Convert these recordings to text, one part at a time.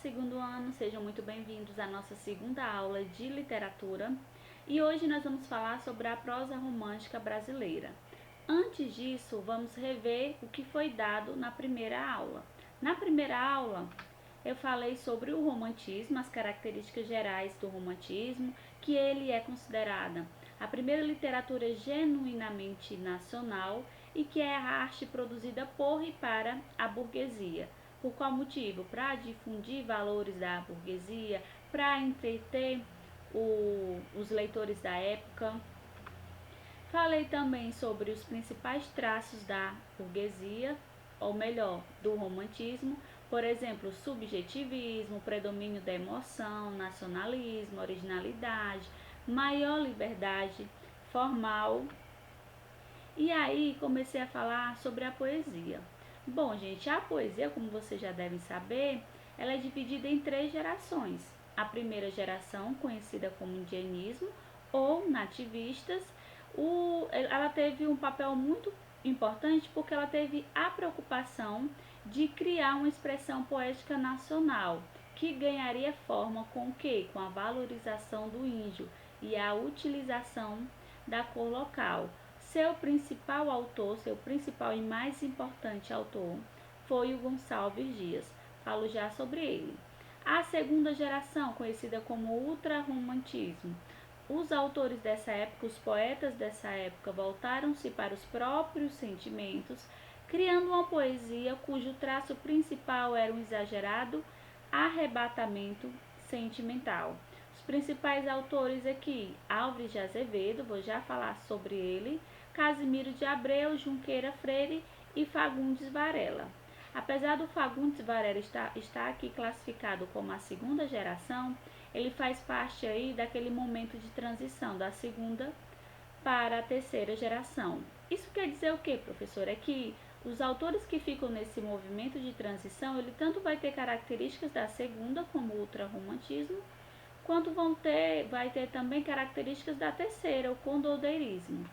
segundo ano, sejam muito bem-vindos à nossa segunda aula de literatura e hoje nós vamos falar sobre a prosa romântica brasileira. Antes disso, vamos rever o que foi dado na primeira aula. Na primeira aula, eu falei sobre o romantismo, as características gerais do romantismo, que ele é considerada a primeira literatura genuinamente nacional e que é a arte produzida por e para a burguesia. Por qual motivo? Para difundir valores da burguesia, para entreter os leitores da época. Falei também sobre os principais traços da burguesia, ou melhor, do romantismo, por exemplo, subjetivismo, predomínio da emoção, nacionalismo, originalidade, maior liberdade formal. E aí comecei a falar sobre a poesia. Bom, gente, a poesia, como vocês já devem saber, ela é dividida em 3 gerações. A primeira geração, conhecida como indianismo ou nativistas, ela teve um papel muito importante porque ela teve a preocupação de criar uma expressão poética nacional, que ganharia forma com o quê? Com a valorização do índio e a utilização da cor local. Seu principal autor, seu principal e mais importante autor, foi o Gonçalves Dias. Falo já sobre ele. A segunda geração, conhecida como ultrarromantismo. Os autores dessa época, os poetas dessa época, voltaram-se para os próprios sentimentos, criando uma poesia cujo traço principal era um exagerado arrebatamento sentimental. Os principais autores aqui, Álvares de Azevedo, vou já falar sobre ele, Casimiro de Abreu, Junqueira Freire e Fagundes Varela. Apesar do Fagundes Varela estar aqui classificado como a segunda geração, ele faz parte aí daquele momento de transição da segunda para a terceira geração. Isso quer dizer o que, professor? É que os autores que ficam nesse movimento de transição, ele tanto vai ter características da segunda, como o ultrarromantismo, quanto vai ter também características da terceira, o condoteirismo.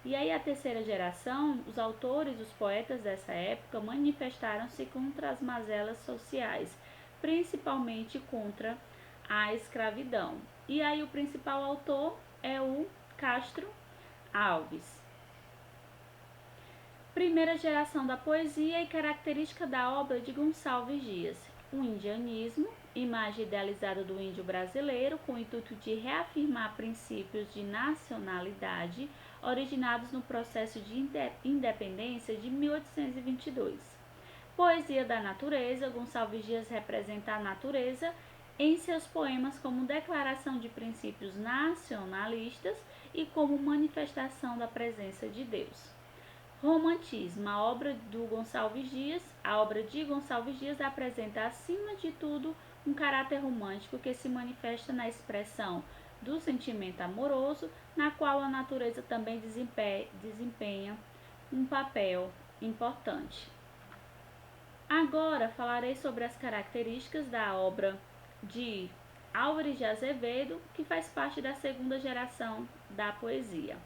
E aí a terceira geração, os autores, os poetas dessa época manifestaram-se contra as mazelas sociais, principalmente contra a escravidão. E aí o principal autor é o Castro Alves. Primeira geração da poesia e característica da obra de Gonçalves Dias. O indianismo, imagem idealizada do índio brasileiro com o intuito de reafirmar princípios de nacionalidade originados no processo de independência de 1822. Poesia da natureza, Gonçalves Dias representa a natureza em seus poemas como declaração de princípios nacionalistas e como manifestação da presença de Deus. Romantismo, a obra de Gonçalves Dias apresenta acima de tudo um caráter romântico que se manifesta na expressão do sentimento amoroso, na qual a natureza também desempenha um papel importante. Agora falarei sobre as características da obra de Álvares de Azevedo, que faz parte da segunda geração da poesia.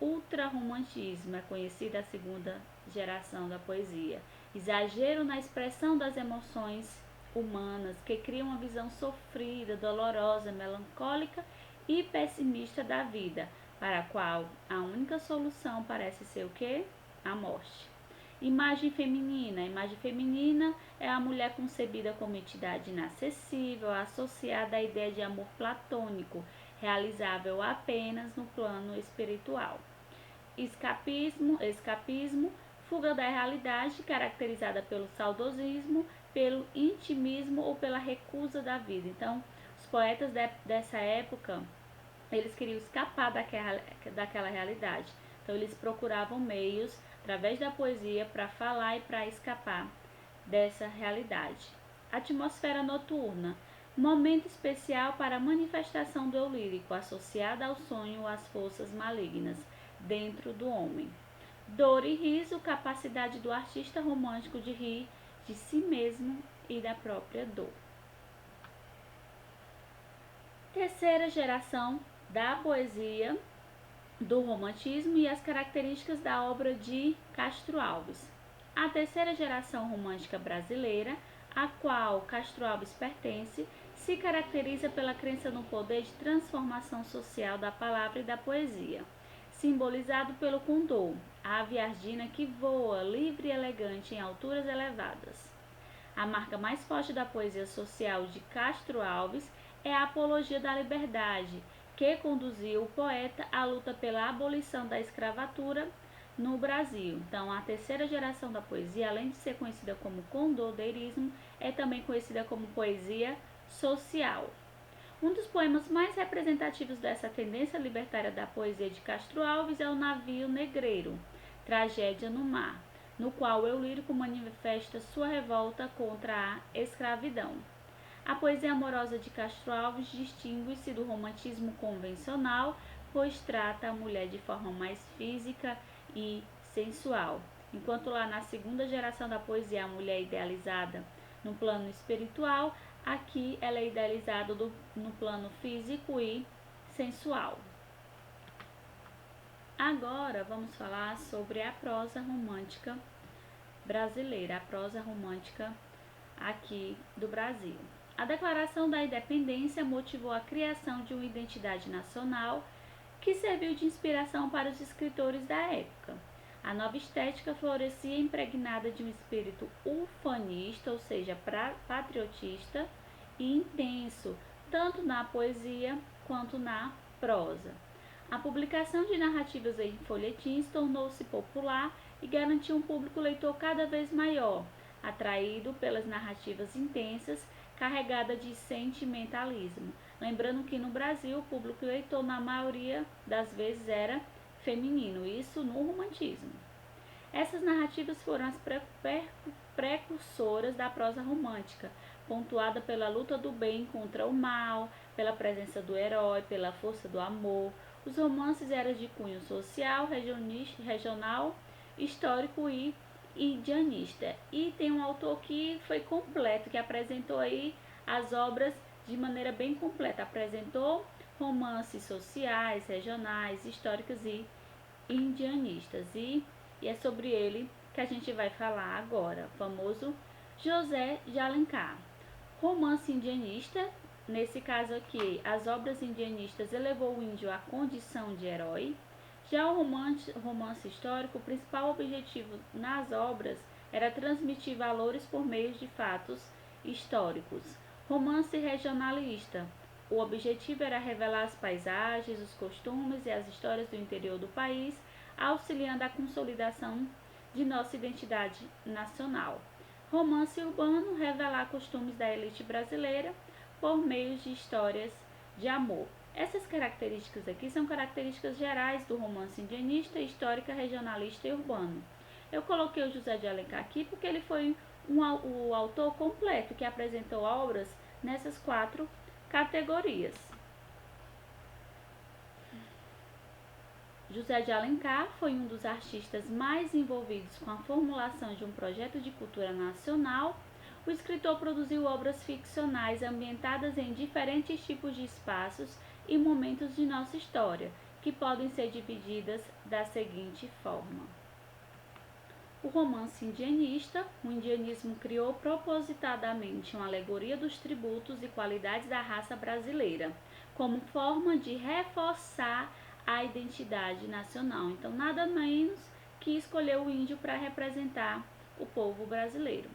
Ultrarromantismo é conhecida a segunda geração da poesia. Exagero na expressão das emoções humanas, que cria uma visão sofrida, dolorosa, melancólica e pessimista da vida, para a qual a única solução parece ser o quê? A morte. Imagem feminina. A imagem feminina é a mulher concebida como entidade inacessível, associada à ideia de amor platônico, realizável apenas no plano espiritual. Escapismo, fuga da realidade, caracterizada pelo saudosismo, pelo intimismo ou pela recusa da vida. Então, os poetas dessa época, eles queriam escapar daquela realidade. Então, eles procuravam meios, através da poesia, para falar e para escapar dessa realidade. Atmosfera noturna. Momento especial para a manifestação do eu lírico, associada ao sonho ou às forças malignas dentro do homem. Dor e riso, capacidade do artista romântico de rir de si mesmo e da própria dor. Terceira geração da poesia do romantismo e as características da obra de Castro Alves. A terceira geração romântica brasileira a qual Castro Alves pertence, se caracteriza pela crença no poder de transformação social da palavra e da poesia, simbolizado pelo condor, a ave ardina que voa livre e elegante em alturas elevadas. A marca mais forte da poesia social de Castro Alves é a apologia da liberdade, que conduziu o poeta à luta pela abolição da escravatura no Brasil. Então, a terceira geração da poesia, além de ser conhecida como condoteirismo, é também conhecida como poesia social. Um dos poemas mais representativos dessa tendência libertária da poesia de Castro Alves é O Navio Negreiro, Tragédia no Mar, no qual o eu lírico manifesta sua revolta contra a escravidão. A poesia amorosa de Castro Alves distingue-se do romantismo convencional, pois trata a mulher de forma mais física e sensual, enquanto lá na segunda geração da poesia a mulher é idealizada no plano espiritual, aqui ela é idealizada no plano físico e sensual. Agora vamos falar sobre a prosa romântica brasileira, a prosa romântica aqui do Brasil. A Declaração da Independência motivou a criação de uma identidade nacional que serviu de inspiração para os escritores da época. A nova estética florescia impregnada de um espírito ufanista, ou seja, patriotista e intenso, tanto na poesia quanto na prosa. A publicação de narrativas em folhetins tornou-se popular e garantiu um público leitor cada vez maior, atraído pelas narrativas intensas, carregadas de sentimentalismo. Lembrando que no Brasil o público leitor na maioria das vezes era feminino, isso no romantismo. Essas narrativas foram as precursoras da prosa romântica, pontuada pela luta do bem contra o mal, pela presença do herói, pela força do amor. Os romances eram de cunho social, regional, histórico e indianista. E tem um autor que foi completo, que apresentou aí as obras de maneira bem completa. Apresentou romances sociais, regionais, históricos e indianistas. E é sobre ele que a gente vai falar agora, o famoso José de Alencar. Romance indianista, nesse caso aqui, as obras indianistas elevou o índio à condição de herói. Já o romance histórico, o principal objetivo nas obras era transmitir valores por meio de fatos históricos. Romance regionalista, o objetivo era revelar as paisagens, os costumes e as histórias do interior do país, auxiliando a consolidação de nossa identidade nacional. Romance urbano, revelar costumes da elite brasileira por meio de histórias de amor. Essas características aqui são características gerais do romance indianista, histórica, regionalista e urbano. Eu coloquei o José de Alencar aqui porque ele foi o autor completo que apresentou obras nessas 4 categorias. José de Alencar foi um dos artistas mais envolvidos com a formulação de um projeto de cultura nacional. O escritor produziu obras ficcionais ambientadas em diferentes tipos de espaços e momentos de nossa história, que podem ser divididas da seguinte forma. O romance indianista. O indianismo criou propositadamente uma alegoria dos tributos e qualidades da raça brasileira, como forma de reforçar a identidade nacional. Então, nada menos que escolher o índio para representar o povo brasileiro.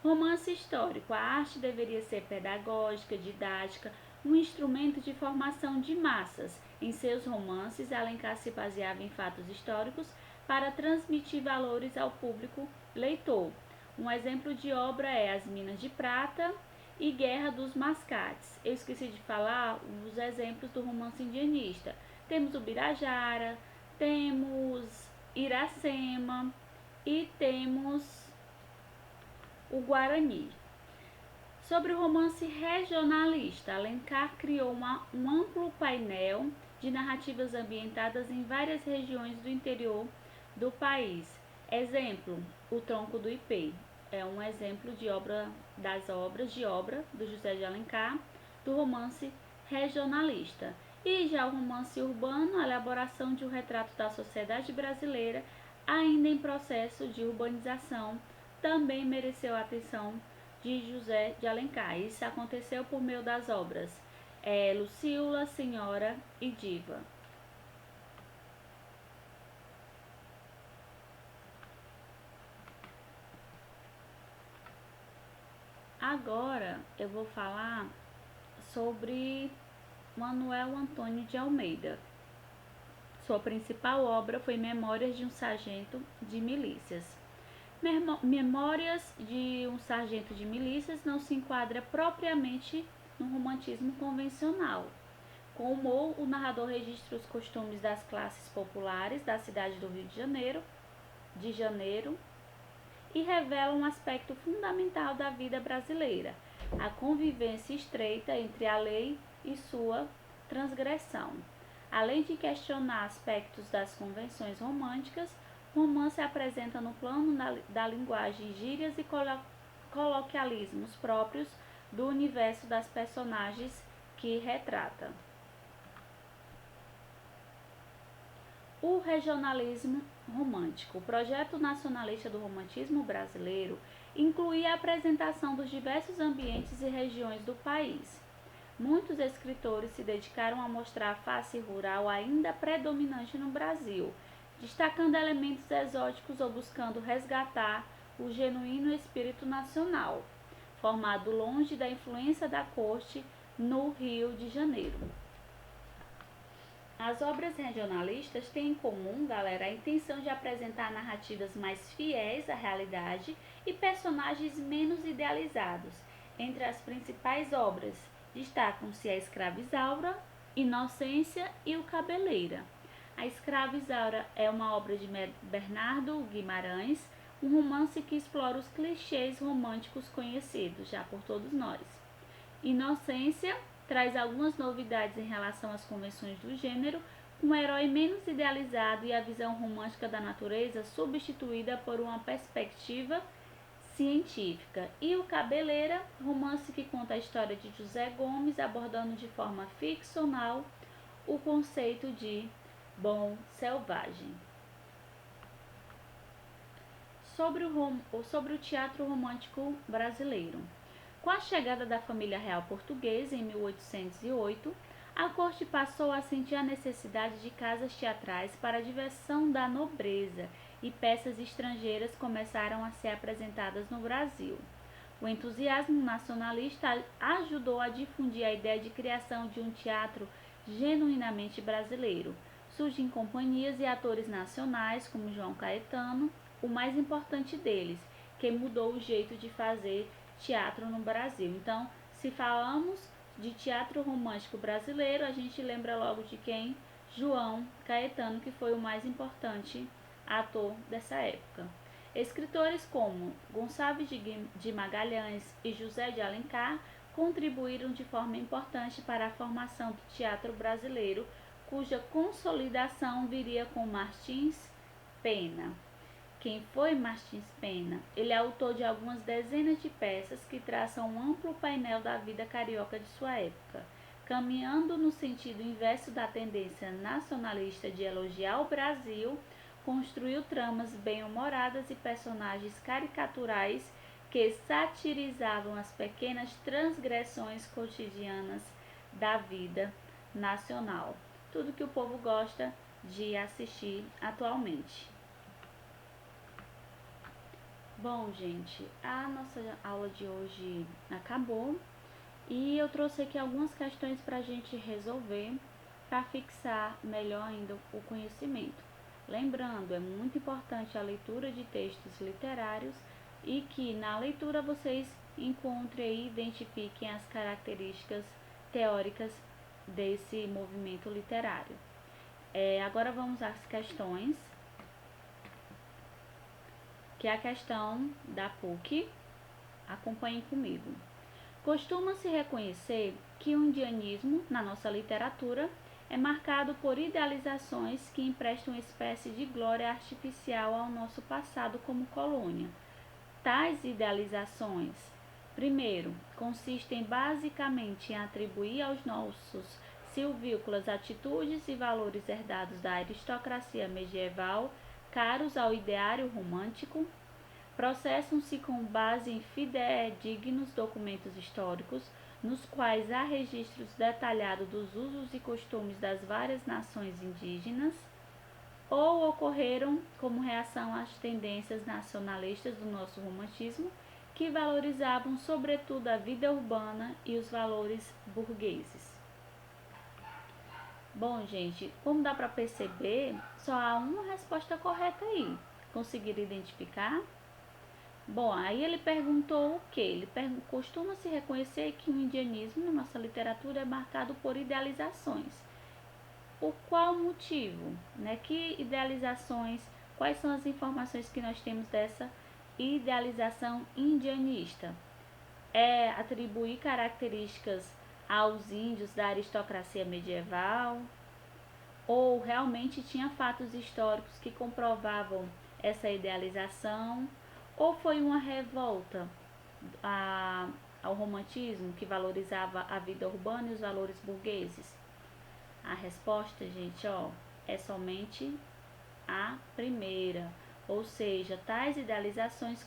Romance histórico. A arte deveria ser pedagógica, didática, um instrumento de formação de massas. Em seus romances, Alencar se baseava em fatos históricos para transmitir valores ao público leitor. Um exemplo de obra é As Minas de Prata e Guerra dos Mascates. Eu esqueci de falar os exemplos do romance indianista. Temos o Birajara, temos Iracema e temos o Guarani. Sobre o romance regionalista, Alencar criou um amplo painel de narrativas ambientadas em várias regiões do interior do país. Exemplo, O Tronco do Ipê. É um exemplo de obra do José de Alencar, do romance regionalista. E já o romance urbano, a elaboração de um retrato da sociedade brasileira, ainda em processo de urbanização, também mereceu a atenção de José de Alencar. Isso aconteceu por meio das obras Lucília, Senhora e Diva. Agora eu vou falar sobre Manuel Antônio de Almeida. Sua principal obra foi Memórias de um Sargento de Milícias. Memórias de um Sargento de Milícias não se enquadra propriamente no romantismo convencional. Com humor, o narrador registra os costumes das classes populares da cidade do Rio de Janeiro e revela um aspecto fundamental da vida brasileira, a convivência estreita entre a lei e sua transgressão. Além de questionar aspectos das convenções românticas, o romance apresenta no plano da linguagem gírias e coloquialismos próprios do universo das personagens que retrata. O regionalismo romântico. O projeto nacionalista do romantismo brasileiro incluía a apresentação dos diversos ambientes e regiões do país. Muitos escritores se dedicaram a mostrar a face rural ainda predominante no Brasil, destacando elementos exóticos ou buscando resgatar o genuíno espírito nacional, formado longe da influência da corte no Rio de Janeiro. As obras regionalistas têm em comum, galera, a intenção de apresentar narrativas mais fiéis à realidade e personagens menos idealizados. Entre as principais obras destacam-se a Escrava Isaura, Inocência e o Cabeleira. A Escrava Isaura é uma obra de Bernardo Guimarães, um romance que explora os clichês românticos conhecidos já por todos nós. Inocência traz algumas novidades em relação às convenções do gênero, um herói menos idealizado e a visão romântica da natureza substituída por uma perspectiva científica. E o Cabeleira, romance que conta a história de José Gomes, abordando de forma ficcional o conceito de bom selvagem. Sobre o teatro romântico brasileiro. Com a chegada da família real portuguesa em 1808, a corte passou a sentir a necessidade de casas teatrais para a diversão da nobreza e peças estrangeiras começaram a ser apresentadas no Brasil. O entusiasmo nacionalista ajudou a difundir a ideia de criação de um teatro genuinamente brasileiro. Surgem companhias e atores nacionais como João Caetano, o mais importante deles, que mudou o jeito de fazer teatro no Brasil. Então, se falamos de teatro romântico brasileiro, a gente lembra logo de quem? João Caetano, que foi o mais importante ator dessa época. Escritores como Gonçalves de Magalhães e José de Alencar contribuíram de forma importante para a formação do teatro brasileiro, cuja consolidação viria com Martins Pena. Quem foi Martins Pena? Ele é autor de algumas dezenas de peças que traçam um amplo painel da vida carioca de sua época, caminhando no sentido inverso da tendência nacionalista de elogiar o Brasil, construiu tramas bem-humoradas e personagens caricaturais que satirizavam as pequenas transgressões cotidianas da vida nacional. Tudo que o povo gosta de assistir atualmente. Bom, gente, a nossa aula de hoje acabou e eu trouxe aqui algumas questões para a gente resolver para fixar melhor ainda o conhecimento. Lembrando, é muito importante a leitura de textos literários e que na leitura vocês encontrem e identifiquem as características teóricas desse movimento literário. Agora vamos às questões, que é a questão da PUC. Acompanhem comigo. Costuma-se reconhecer que o indianismo, na nossa literatura, é marcado por idealizações que emprestam uma espécie de glória artificial ao nosso passado como colônia. Tais idealizações, primeiro, consistem basicamente em atribuir aos nossos silvícolas atitudes e valores herdados da aristocracia medieval caros ao ideário romântico. processam-se com base em fidedignos documentos históricos, nos quais há registros detalhados dos usos e costumes das várias nações indígenas, ou ocorreram como reação às tendências nacionalistas do nosso romantismo, que valorizavam sobretudo a vida urbana e os valores burgueses. Bom, gente, como dá para perceber, só há uma resposta correta aí. Conseguiram identificar? Bom, aí ele perguntou o quê? Ele costuma se reconhecer que o indianismo na nossa literatura é marcado por idealizações. Por qual motivo? Né? Que idealizações, quais são as informações que nós temos dessa idealização indianista? É atribuir características aos índios da aristocracia medieval? Ou realmente tinha fatos históricos que comprovavam essa idealização? Ou foi uma revolta ao romantismo que valorizava a vida urbana e os valores burgueses? A resposta, gente, é somente a primeira. Ou seja, tais idealizações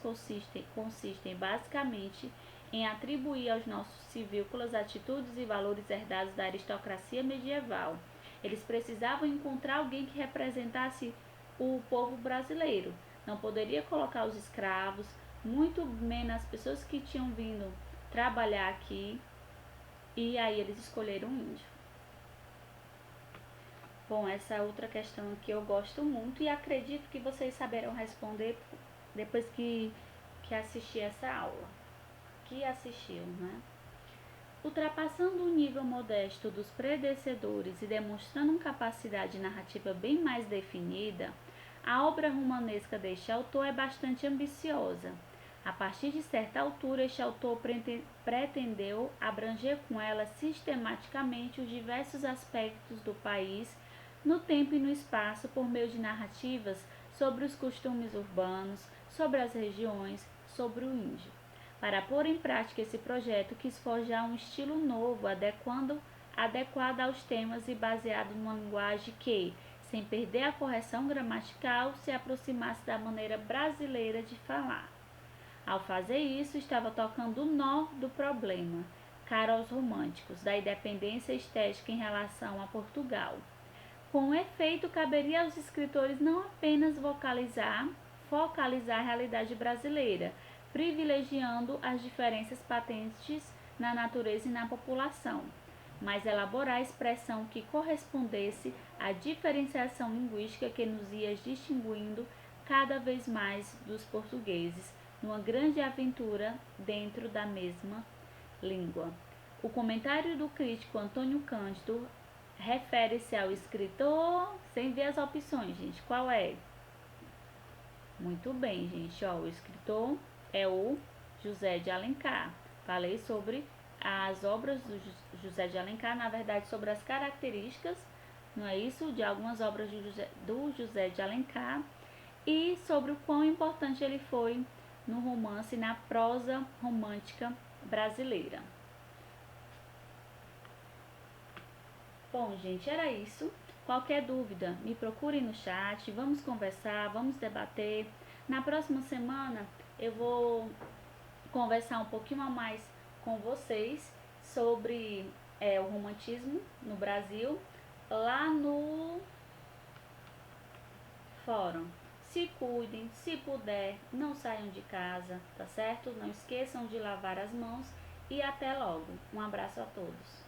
consistem basicamente em atribuir aos nossos civícolas atitudes e valores herdados da aristocracia medieval. Eles precisavam encontrar alguém que representasse o povo brasileiro. Não poderia colocar os escravos, muito menos as pessoas que tinham vindo trabalhar aqui, e aí eles escolheram o índio. Bom, essa é outra questão que eu gosto muito e acredito que vocês saberão responder depois que assistir essa aula. Que assistiu, né? Ultrapassando o nível modesto dos predecessores e demonstrando uma capacidade narrativa bem mais definida, a obra romanesca deste autor é bastante ambiciosa. A partir de certa altura, este autor pretendeu abranger com ela sistematicamente os diversos aspectos do país no tempo e no espaço por meio de narrativas sobre os costumes urbanos, sobre as regiões, sobre o índio. Para pôr em prática esse projeto, quis forjar um estilo novo, adequado aos temas e baseado numa linguagem que, sem perder a correção gramatical, se aproximasse da maneira brasileira de falar. Ao fazer isso, estava tocando o nó do problema, caro aos românticos, da independência estética em relação a Portugal. Com efeito, caberia aos escritores não apenas focalizar a realidade brasileira, privilegiando as diferenças patentes na natureza e na população, mas elaborar a expressão que correspondesse à diferenciação linguística que nos ia distinguindo cada vez mais dos portugueses, numa grande aventura dentro da mesma língua. O comentário do crítico Antônio Cândido refere-se ao escritor, sem ver as opções, gente. Qual é? Muito bem, gente. O escritor é o José de Alencar. Falei sobre as obras do José de Alencar, na verdade, sobre as características, não é isso? De algumas obras do José de Alencar e sobre o quão importante ele foi no romance e na prosa romântica brasileira. Bom, gente, era isso. Qualquer dúvida, me procure no chat, vamos conversar, vamos debater. Na próxima semana eu vou conversar um pouquinho a mais com vocês sobre o romantismo no Brasil, lá no fórum. Se cuidem, se puder, não saiam de casa, tá certo? Não esqueçam de lavar as mãos e até logo. Um abraço a todos.